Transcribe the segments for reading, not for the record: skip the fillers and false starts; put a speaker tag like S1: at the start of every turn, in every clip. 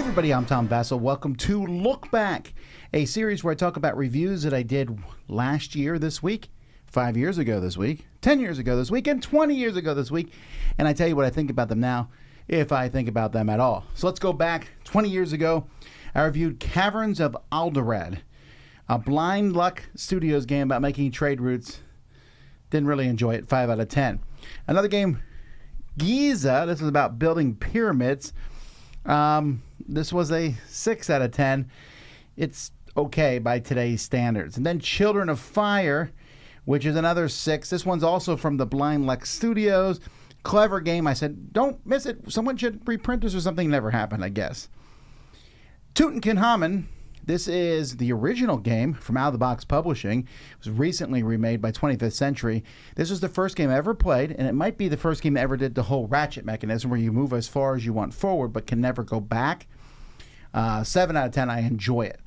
S1: Everybody, I'm Tom Vasel. Welcome to Look Back, a series where I talk about reviews that I did last year this week, 5 years ago this week, 10 years ago this week, and 20 years ago this week. And I tell you what I think about them now, if I think about them at all. So let's go back 20 years ago. I reviewed Caverns of Alderaan, a Blind Luck Studios game about making trade routes. Didn't really enjoy it, 5 out of 10. Another game, Giza. This is about building pyramids. This was a 6 out of 10. It's okay by today's standards. And then Children of Fire, which is another 6. This one's also from the Blind Luck Studios. Clever game. I said, don't miss it. Someone should reprint this or something. Never happened, I guess. Tutankhamun. This is the original game from Out of the Box Publishing. It was recently remade by 25th Century. This was the first game I ever played, and it might be the first game that ever did the whole ratchet mechanism where you move as far as you want forward but can never go back. 7 out of 10, I enjoy it.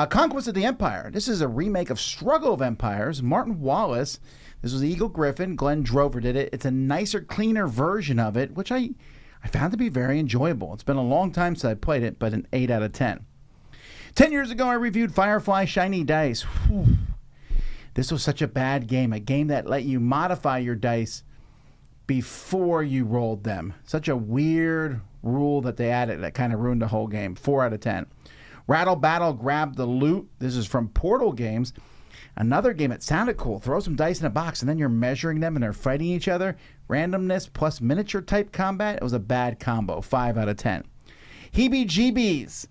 S1: Conquest of the Empire. This is a remake of Struggle of Empires. Martin Wallace. This was Eagle Griffin. Glenn Drover did it. It's a nicer, cleaner version of it, which I found to be very enjoyable. It's been a long time since I played it, but an 8 out of 10. 10 years ago, I reviewed Firefly Shiny Dice. Whew. This was such a bad game, a game that let you modify your dice before you rolled them. Such a weird rule that they added that kind of ruined the whole game. 4 out of 10. Rattle Battle Grab the Loot. This is from Portal Games. Another game that sounded cool. Throw some dice in a box, and then you're measuring them, and they're fighting each other. Randomness plus miniature type combat. It was a bad combo. 5 out of 10. Heebie-jeebies.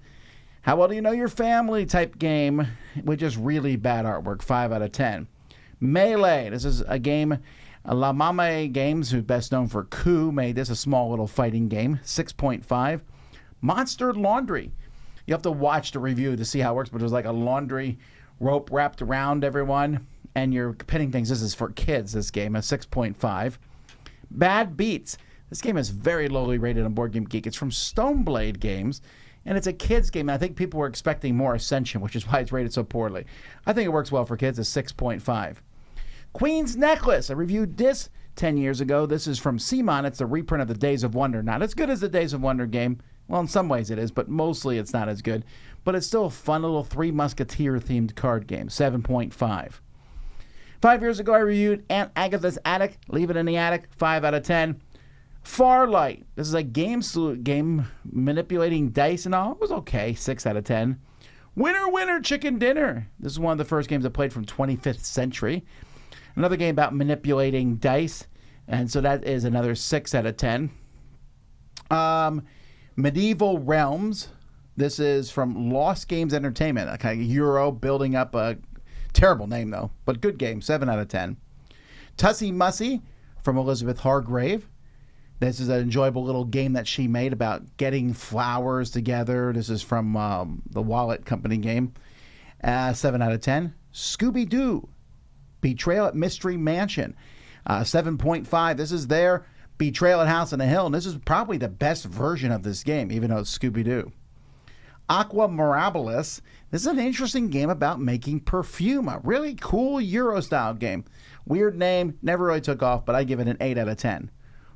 S1: How well do you know your family type game with just really bad artwork. 5 out of 10. Melee. This is a game. La Mame Games, who's best known for Coup, made this a small little fighting game. 6.5. Monster Laundry. You have to watch the review to see how it works, but there's like a laundry rope wrapped around everyone, and you're pinning things. This is for kids, this game. A 6.5. Bad Beats. This game is very lowly rated on Board Game Geek. It's from Stoneblade Games. And it's a kids' game. And I think people were expecting more Ascension, which is why it's rated so poorly. I think it works well for kids. It's 6.5. Queen's Necklace. I reviewed this 10 years ago. This is from CMON. It's the reprint of the Days of Wonder. Not as good as the Days of Wonder game. Well, in some ways it is, but mostly it's not as good. But it's still a fun little Three Musketeer-themed card game. 7.5. 5 years ago, I reviewed Aunt Agatha's Attic. Leave it in the attic. 5 out of 10. Farlight. This is a game manipulating dice and all. It was okay. 6 out of 10. Winner, Winner, Chicken Dinner. This is one of the first games I played from 25th Century. Another game about manipulating dice. And so that is another 6 out of 10. Medieval Realms. This is from Lost Games Entertainment. A kind of Euro building up a terrible name, though. But good game. 7 out of 10. Tussie Mussy from Elizabeth Hargrave. This is an enjoyable little game that she made about getting flowers together. This is from the Wallet Company game. 7 out of 10. Scooby-Doo. Betrayal at Mystery Mansion. 7.5. This is their Betrayal at House on the Hill. And this is probably the best version of this game, even though it's Scooby-Doo. Aqua Mirabilis. This is an interesting game about making perfume. A really cool Euro-style game. Weird name. Never really took off, but I give it an 8 out of 10.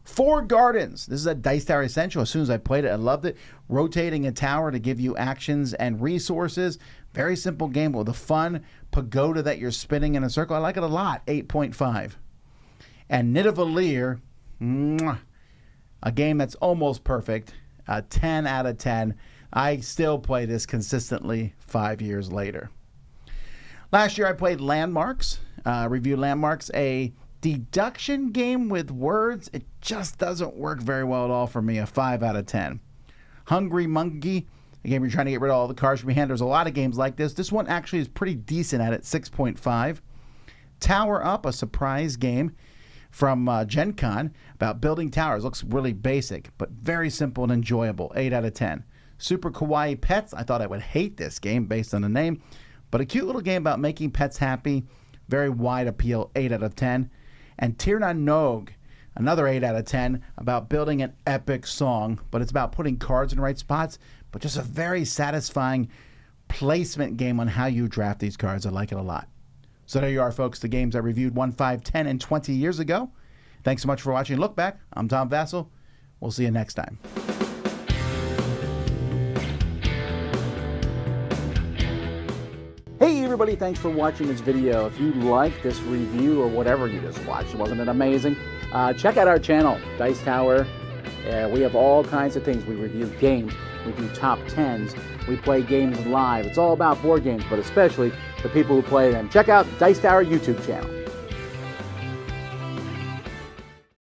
S1: Four Gardens. This is a Dice Tower Essential. As soon as I played it, I loved it. Rotating a tower to give you actions and resources. Very simple game with a fun pagoda that you're spinning in a circle. I like it a lot. 8.5. And Nidavellir, a game that's almost perfect. 10 out of 10. I still play this consistently 5 years later. Last year I played Landmarks. Reviewed Landmarks, a deduction game with words. It just doesn't work very well at all for me. A 5 out of 10. Hungry Monkey, a game you're trying to get rid of all the cards from your hand. There's a lot of games like this. This one actually is pretty decent at it. 6.5. Tower Up, a surprise game from Gen Con about building towers. Looks really basic, but very simple and enjoyable. 8 out of 10. Super Kawaii Pets. I thought I would hate this game based on the name, but a cute little game about making pets happy. Very wide appeal. 8 out of 10. And Tirna Nog, another 8 out of 10, about building an epic song, but it's about putting cards in the right spots, but just a very satisfying placement game on how you draft these cards. I like it a lot. So there you are, folks, the games I reviewed 1, 5, 10, and 20 years ago. Thanks so much for watching Look Back. I'm Tom Vasel. We'll see you next time.
S2: Hey everybody, thanks for watching this video. If you like this review or whatever you just watched, wasn't it amazing? Check out our channel, Dice Tower. We have all kinds of things. We review games, we do top 10s, we play games live. It's all about board games, but especially the people who play them. Check out Dice Tower YouTube channel.